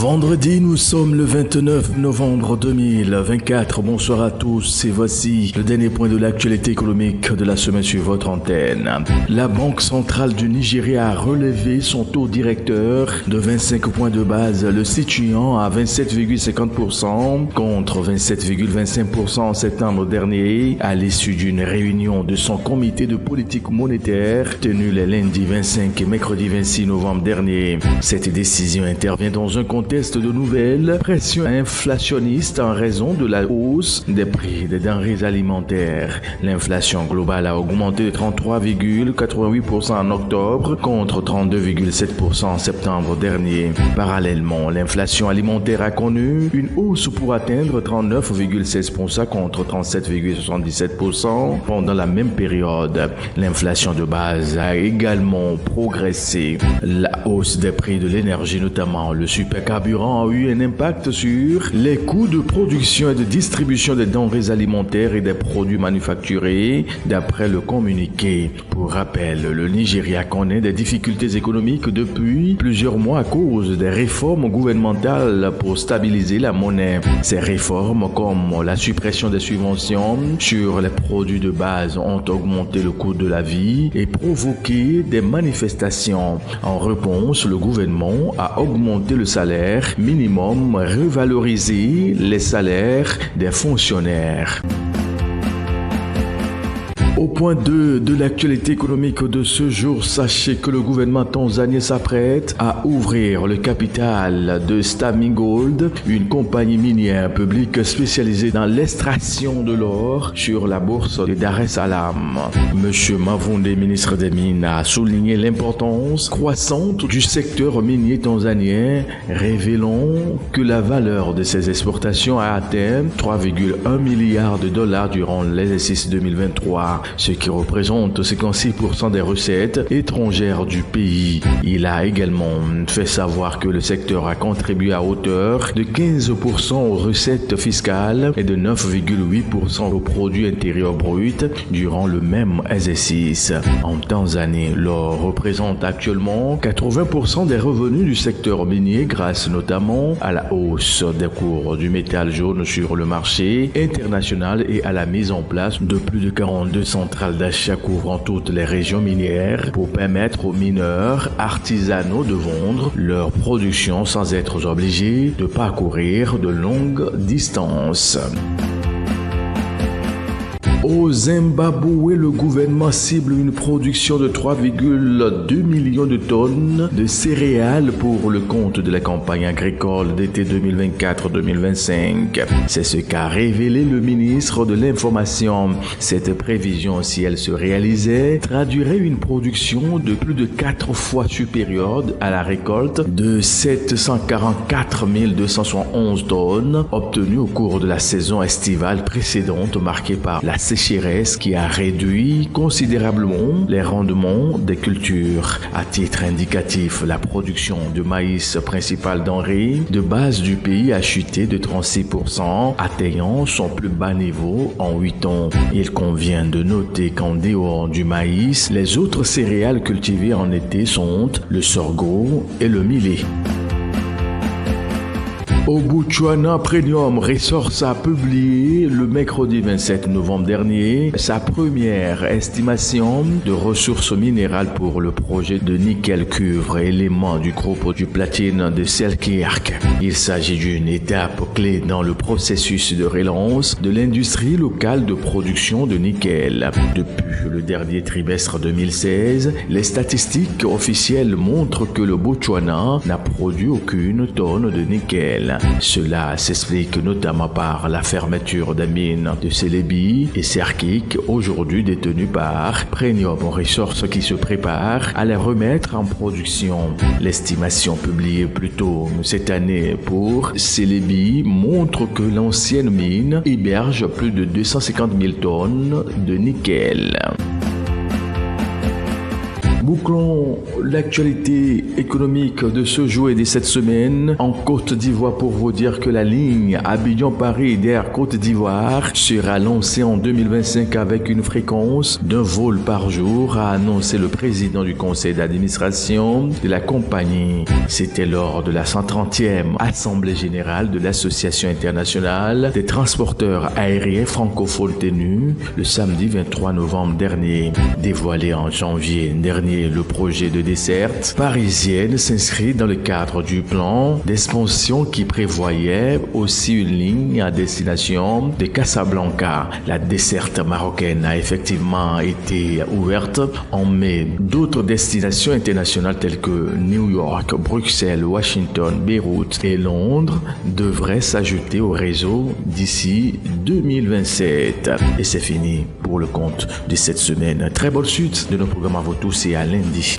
Vendredi, nous sommes le 29 novembre 2024. Bonsoir à tous et voici le dernier point de l'actualité économique de la semaine sur votre antenne. La Banque centrale du Nigeria a relevé son taux directeur de 25 points de base, le situant à 27,50% contre 27,25% en septembre dernier, à l'issue d'une réunion de son comité de politique monétaire tenue les lundis 25 et mercredi 26 novembre dernier. Cette décision intervient dans un contexte de nouvelles pressions inflationnistes en raison de la hausse des prix des denrées alimentaires. L'inflation globale a augmenté de 33,88% en octobre contre 32,7% en septembre dernier. Parallèlement, l'inflation alimentaire a connu une hausse pour atteindre 39,16% contre 37,77% pendant la même période. L'inflation de base a également progressé. La hausse des prix de l'énergie, notamment le supercarburant, a eu un impact sur les coûts de production et de distribution des denrées alimentaires et des produits manufacturés, d'après le communiqué. Pour rappel, le Nigeria connaît des difficultés économiques depuis plusieurs mois à cause des réformes gouvernementales pour stabiliser la monnaie. Ces réformes, comme la suppression des subventions sur les produits de base, ont augmenté le coût de la vie et provoqué des manifestations. En réponse, le gouvernement a augmenté le salaire minimum, revaloriser les salaires des fonctionnaires. Au point 2 de l'actualité économique de ce jour, sachez que le gouvernement tanzanien s'apprête à ouvrir le capital de Stami Gold, une compagnie minière publique spécialisée dans l'extraction de l'or sur la bourse de Dar es Salaam. Monsieur Mavunde, ministre des Mines, a souligné l'importance croissante du secteur minier tanzanien, révélant que la valeur de ses exportations a atteint 3,1 milliards de dollars durant l'exercice 2023. Ce qui représente 56% des recettes étrangères du pays. Il a également fait savoir que le secteur a contribué à hauteur de 15% aux recettes fiscales et de 9,8% au produit intérieur brut durant le même exercice. En Tanzanie, l'or représente actuellement 80% des revenus du secteur minier grâce notamment à la hausse des cours du métal jaune sur le marché international et à la mise en place de plus de 42 centrales d'achat couvrant toutes les régions minières pour permettre aux mineurs artisanaux de vendre leur production sans être obligés de parcourir de longues distances. Au Zimbabwe, le gouvernement cible une production de 3,2 millions de tonnes de céréales pour le compte de la campagne agricole d'été 2024-2025. C'est ce qu'a révélé le ministre de l'Information. Cette prévision, si elle se réalisait, traduirait une production de plus de 4 fois supérieure à la récolte de 744 271 tonnes obtenue au cours de la saison estivale précédente marquée par la sécheresse qui a réduit considérablement les rendements des cultures. À titre indicatif, la production de maïs, principale denrée de base du pays, a chuté de 36%, atteignant son plus bas niveau en 8 ans. Il convient de noter qu'en dehors du maïs, les autres céréales cultivées en été sont le sorgho et le millet. Au Botswana, Premium Resources a publié le mercredi 27 novembre dernier sa première estimation de ressources minérales pour le projet de nickel cuivre, élément du groupe du platine de Selkirk. Il s'agit d'une étape clé dans le processus de relance de l'industrie locale de production de nickel. Depuis le dernier trimestre 2016, les statistiques officielles montrent que le Botswana n'a produit aucune tonne de nickel. Cela s'explique notamment par la fermeture des mines de Celebi et Serkik, aujourd'hui détenues par Premium Resources, qui se prépare à les remettre en production. L'estimation publiée plus tôt cette année pour Celebi montre que l'ancienne mine héberge plus de 250 000 tonnes de nickel. Bouclons l'actualité économique de ce jour et de cette semaine en Côte d'Ivoire pour vous dire que la ligne Abidjan-Paris d'Air Côte d'Ivoire sera lancée en 2025 avec une fréquence d'un vol par jour, a annoncé le président du conseil d'administration de la compagnie. C'était lors de la 130e Assemblée générale de l'Association internationale des transporteurs aériens francophones tenue le samedi 23 novembre dernier. Dévoilé en janvier dernier, le projet de desserte parisienne s'inscrit dans le cadre du plan d'expansion qui prévoyait aussi une ligne à destination de Casablanca. La desserte marocaine a effectivement été ouverte en mai. D'autres destinations internationales telles que New York, Bruxelles, Washington, Beyrouth et Londres devraient s'ajouter au réseau d'ici 2027. Et c'est fini pour le compte de cette semaine. Très bonne suite de nos programmes à vous tous et à lundi.